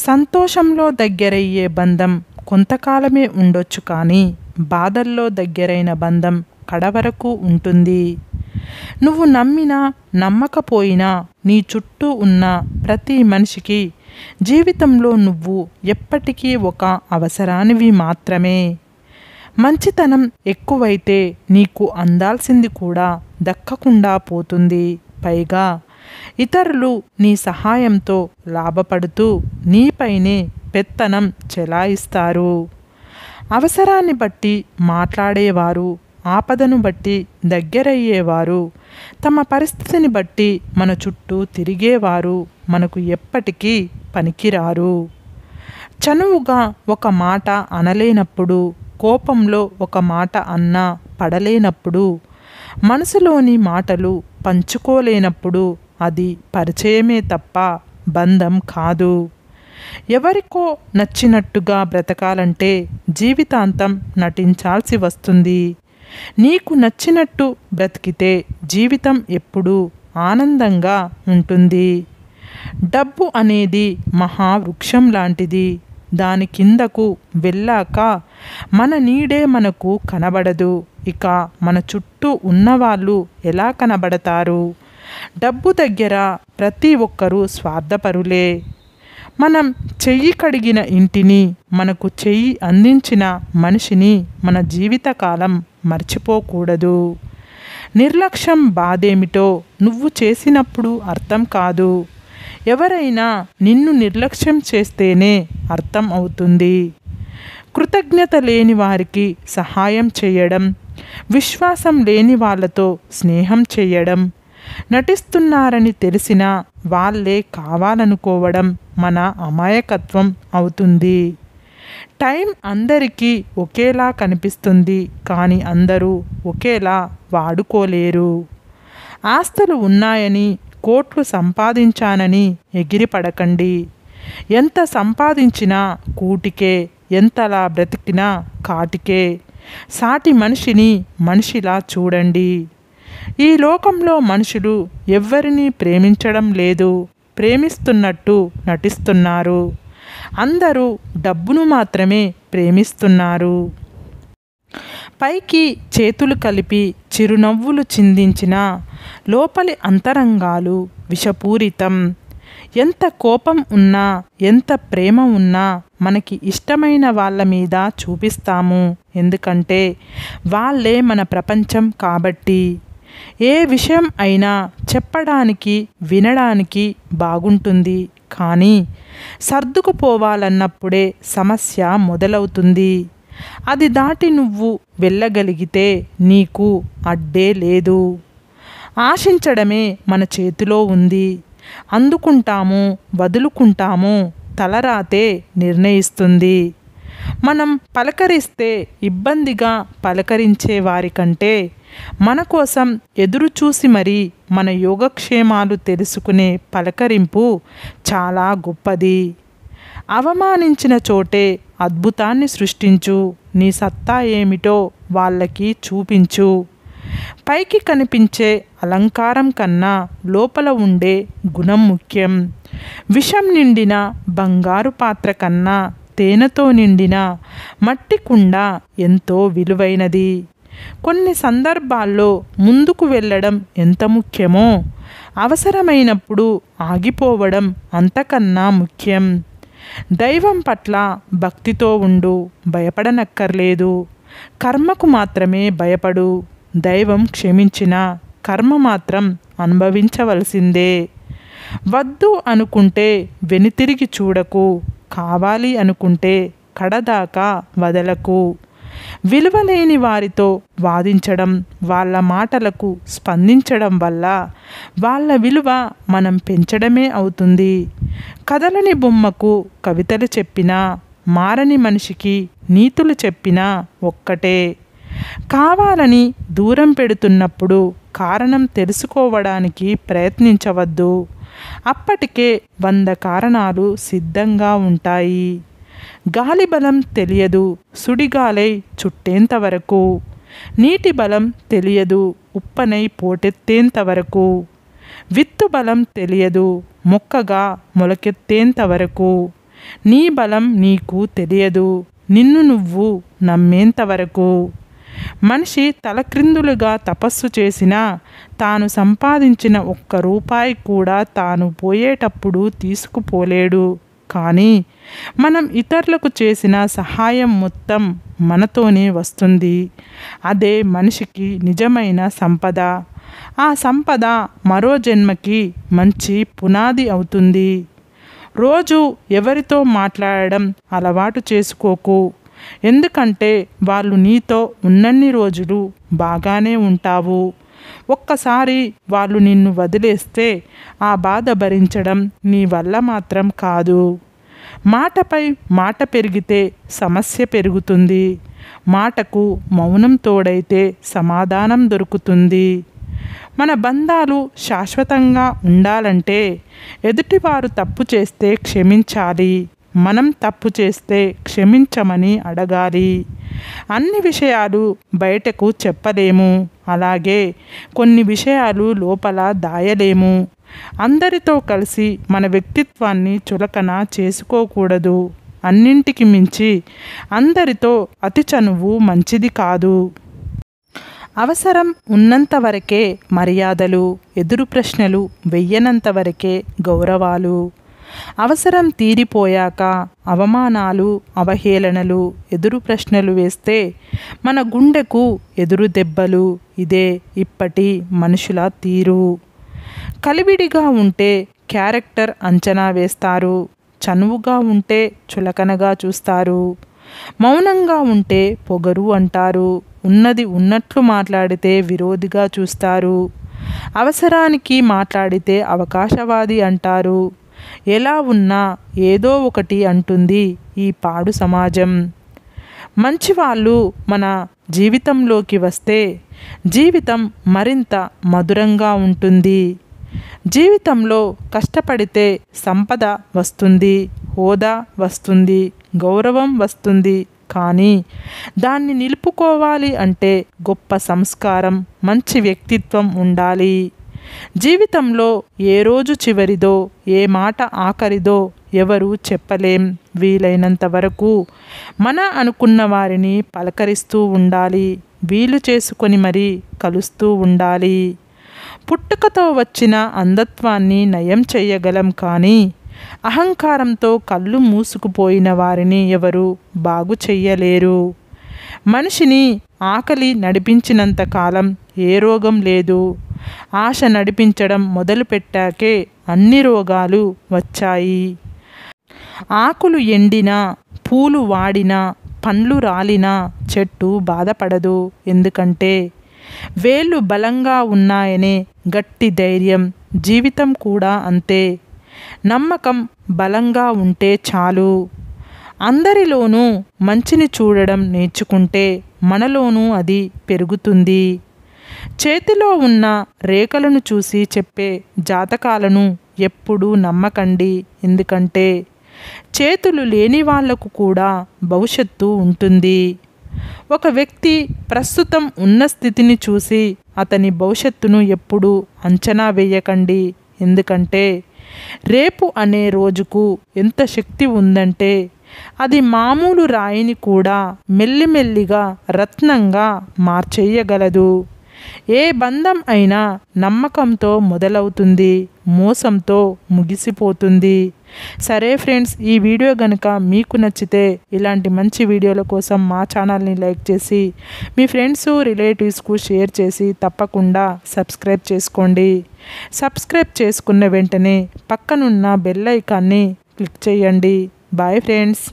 సంతోషంలో దగ్గరయ్యే బంధం కొంతకాలమే ఉండొచ్చు, కానీ బాధల్లో దగ్గరైన బంధం కడవరకు ఉంటుంది. నువ్వు నమ్మినా నమ్మకపోయినా నీ చుట్టూ ఉన్న ప్రతి మనిషికి జీవితంలో నువ్వు ఎప్పటికీ ఒక అవసరానివి మాత్రమే. మంచితనం ఎక్కువైతే నీకు అందాల్సింది కూడా దక్కకుండా పోతుంది. పైగా ఇతరులు నీ సహాయంతో లాభపడుతూ నీపైనే పెత్తనం చెలాయిస్తారు. అవసరాన్ని బట్టి మాట్లాడేవారు, ఆపదను బట్టి దగ్గరయ్యేవారు, తమ పరిస్థితిని బట్టి మన చుట్టూ తిరిగేవారు మనకు ఎప్పటికీ పనికిరారు. చనువుగా ఒక మాట అనలేనప్పుడు, కోపంలో ఒక మాట అన్నా పడలేనప్పుడు, మనసులోని మాటలు పంచుకోలేనప్పుడు అది పరిచయమే తప్ప బంధం కాదు. ఎవరికో నచ్చినట్టుగా బ్రతకాలంటే జీవితాంతం నటించాల్సి వస్తుంది. నీకు నచ్చినట్టు బ్రతికితే జీవితం ఎప్పుడూ ఆనందంగా ఉంటుంది. డబ్బు అనేది మహావృక్షం లాంటిది. దాని కిందకు వెళ్ళాక మన నీడే మనకు కనబడదు. ఇక మన చుట్టూ ఉన్నవాళ్ళు ఎలా కనబడతారు? డబ్బు దగ్గర ప్రతి ఒక్కరూ స్వార్థపరులే. మనం చెయ్యి కడిగిన ఇంటిని, మనకు చెయ్యి అందించిన మనిషిని మన జీవితకాలం మర్చిపోకూడదు. నిర్లక్ష్యం బాధేమిటో నువ్వు చేసినప్పుడు అర్థం కాదు. ఎవరైనా నిన్ను నిర్లక్ష్యం చేస్తేనే అర్థం అవుతుంది. కృతజ్ఞత లేని వారికి సహాయం చేయడం, విశ్వాసం లేని వాళ్ళతో స్నేహం చేయడం, నటిస్తున్నారని తెలిసినా వాళ్ళే కావాలనుకోవడం మన అమాయకత్వం అవుతుంది. టైం అందరికీ ఒకేలా కనిపిస్తుంది, కానీ అందరూ ఒకేలా వాడుకోలేరు. ఆస్తులు ఉన్నాయని, కోట్లు సంపాదించానని ఎగిరిపడకండి. ఎంత సంపాదించినా కూటికే, ఎంతలా బ్రతికినా కాటికే. సాటి మనిషిని మనిషిలా చూడండి. ఈ లోకంలో మనుషులు ఎవ్వరినీ ప్రేమించడం లేదు, ప్రేమిస్తున్నట్టు నటిస్తున్నారు. అందరూ డబ్బును మాత్రమే ప్రేమిస్తున్నారు. పైకి చేతులు కలిపి చిరునవ్వులు చిందించిన లోపలి అంతరంగాలు విషపూరితం. ఎంత కోపం ఉన్నా, ఎంత ప్రేమ ఉన్నా మనకి ఇష్టమైన వాళ్ళ మీద చూపిస్తాము. ఎందుకంటే వాళ్ళే మన ప్రపంచం కాబట్టి. ఏ విషయం అయినా చెప్పడానికి, వినడానికి బాగుంటుంది, కానీ సర్దుకుపోవాలన్నప్పుడే సమస్య మొదలవుతుంది. అది దాటి నువ్వు వెళ్ళగలిగితే నీకు అడ్డే లేదు. ఆశించడమే మన చేతిలో ఉంది. అందుకుంటాము, వదులుకుంటాము, తలరాతే నిర్ణయిస్తుంది. మనం పలకరిస్తే ఇబ్బందిగా పలకరించే వారికంటే మన కోసం ఎదురు చూసి మరీ మన యోగక్షేమాలు తెలుసుకునే పలకరింపు చాలా గొప్పది. అవమానించిన చోటే అద్భుతాన్ని సృష్టించు. నీ సత్తా ఏమిటో వాళ్ళకి చూపించు. పైకి కనిపించే అలంకారం కన్నా లోపల ఉండే గుణం ముఖ్యం. విషం నిండిన బంగారు పాత్ర కన్నా తేనెతో నిండిన మట్టి కుండ ఎంతో విలువైనది. కొన్ని సందర్భాల్లో ముందుకు వెళ్ళడం ఎంత ముఖ్యమో, అవసరమైనప్పుడు ఆగిపోవడం అంతకన్నా ముఖ్యం. దైవం పట్ల భక్తితో ఉండు, భయపడనక్కర్లేదు. కర్మకు మాత్రమే భయపడు. దైవం క్షమించిన కర్మ మాత్రం అనుభవించవలసిందే. వద్దు అనుకుంటే వెనుతిరిగి చూడకు. కావాలి అనుకుంటే కడదాకా వదలకు. విలువలేని వారితో వాదించడం, వాళ్ళ మాటలకు స్పందించడం వల్ల వాళ్ళ విలువ మనం పెంచడమే అవుతుంది. కదలని బొమ్మకు కవితలు చెప్పినా, మారని మనిషికి నీతులు చెప్పినా ఒక్కటే. కావాలని దూరం పెడుతున్నప్పుడు కారణం తెలుసుకోవడానికి ప్రయత్నించవద్దు. అప్పటికే 100 కారణాలు సిద్ధంగా ఉంటాయి. గాలి బలం తెలియదు సుడిగాలై చుట్టేంత వరకు. నీటి బలం తెలియదు ఉప్పనై పోటెత్తేంత వరకు. విత్తు బలం తెలియదు మొక్కగా మొలకెత్తేంత వరకు. నీ బలం నీకు తెలియదు, నిన్ను నువ్వు నమ్మేంతవరకు. మనిషి తలక్రిందులుగా తపస్సు చేసినా తాను సంపాదించిన ఒక్క రూపాయి కూడా తాను పోయేటప్పుడు తీసుకుపోలేడు. కానీ మనం ఇతరులకు చేసిన సహాయం మొత్తం మనతోనే వస్తుంది. అదే మనిషికి నిజమైన సంపద. ఆ సంపద మరో జన్మకి మంచి పునాది అవుతుంది. రోజు ఎవరితో మాట్లాడడం అలవాటు చేసుకోకు. ఎందుకంటే వాళ్ళు నీతో ఉన్నన్ని రోజులు బాగానే ఉంటావు. ఒక్కసారి వాళ్ళు నిన్ను వదిలేస్తే ఆ బాధ భరించడం నీ వల్ల మాత్రం కాదు. మాటపై మాట పెరిగితే సమస్య పెరుగుతుంది. మాటకు మౌనం తోడైతే సమాధానం దొరుకుతుంది. మన బంధాలు శాశ్వతంగా ఉండాలంటే ఎదుటివారు తప్పు చేస్తే క్షమించాలి, మనం తప్పు చేస్తే క్షమించమని అడగాలి. అన్ని విషయాలు బయటకు చెప్పలేము, అలాగే కొన్ని విషయాలు లోపల దాయలేము. అందరితో కలిసి మన వ్యక్తిత్వాన్ని చులకన చేసుకోకూడదు. అన్నింటికి మించి అందరితో అతి చనువు మంచిది కాదు. అవసరం ఉన్నంత వరకే మర్యాదలు, ఎదురు ప్రశ్నలు వెయ్యనంత వరకే గౌరవాలు. అవసరం తీరిపోయాక అవమానాలు, అవహేళనలు, ఎదురు ప్రశ్నలు వేస్తే మన గుండెకు ఎదురు దెబ్బలు. ఇదే ఇప్పటి మనుషుల తీరు. కలివిడిగా ఉంటే క్యారెక్టర్ అంచనా వేస్తారు, చనువుగా ఉంటే చులకనగా చూస్తారు, మౌనంగా ఉంటే పొగరు అంటారు, ఉన్నది ఉన్నట్లు మాట్లాడితే విరోధిగా చూస్తారు, అవసరానికి మాట్లాడితే అవకాశవాది అంటారు. ఎలా ఉన్నా ఏదో ఒకటి అంటుంది ఈ పాడు సమాజం. మంచివాళ్ళు మన జీవితంలోకి వస్తే జీవితం మరింత మధురంగా ఉంటుంది. జీవితంలో కష్టపడితే సంపద వస్తుంది, హోదా వస్తుంది, గౌరవం వస్తుంది. కానీ దాన్ని నిలుపుకోవాలి అంటే గొప్ప సంస్కారం, మంచి వ్యక్తిత్వం ఉండాలి. జీవితంలో ఏ రోజు చివరిదో, ఏ మాట ఆఖరిదో ఎవరు చెప్పలేం. వీలైనంత వరకు మన అనుకున్న వారిని పలకరిస్తూ ఉండాలి, వీలు చేసుకొని మరీ కలుస్తూ ఉండాలి. పుట్టుకతో వచ్చిన అంధత్వాన్ని నయం చేయగలం, కానీ అహంకారంతో కళ్ళు మూసుకుపోయిన వారిని ఎవరు బాగు చెయ్యలేరు. మనిషిని ఆకలి నడిపించినంత కాలం ఏ రోగం లేదు. ఆశ నడిపించడం మొదలుపెట్టాకే అన్ని రోగాలు వచ్చాయి. ఆకులు ఎండినా, పూలు వాడినా, పండ్లు రాలినా చెట్టు బాధపడదు. ఎందుకంటే వేళ్ళు బలంగా ఉన్నాయనే గట్టి ధైర్యం. జీవితం కూడా అంతే. నమ్మకం బలంగా ఉంటే చాలు. అందరిలోనూ మంచిని చూడడం నేర్చుకుంటే మనలోనూ అది పెరుగుతుంది. చేతిలో ఉన్న రేఖలను చూసి చెప్పే జాతకాలను ఎప్పుడూ నమ్మకండి. ఎందుకంటే చేతులు లేని వాళ్లకు కూడా భవిష్యత్తు ఉంటుంది. ఒక వ్యక్తి ప్రస్తుతం ఉన్న స్థితిని చూసి అతని భవిష్యత్తును ఎప్పుడూ అంచనా వేయకండి. ఎందుకంటే రేపు అనే రోజుకు ఎంత శక్తి ఉందంటే అది మామూలు రాయిని కూడా మెల్లిమెల్లిగా రత్నంగా మార్చేయగలదు. ఏ బంధం అయినా నమ్మకంతో మొదలవుతుంది, మోసంతో ముగిసిపోతుంది. సరే ఫ్రెండ్స్, ఈ వీడియో కనుక మీకు నచ్చితే ఇలాంటి మంచి వీడియోల కోసం మా ఛానల్ని లైక్ చేసి మీ ఫ్రెండ్స్, రిలేటివ్స్కు షేర్ చేసి తప్పకుండా సబ్స్క్రైబ్ చేసుకోండి. సబ్స్క్రైబ్ చేసుకున్న వెంటనే పక్కనున్న బెల్ ఐకాన్ని క్లిక్ చేయండి. Bye friends.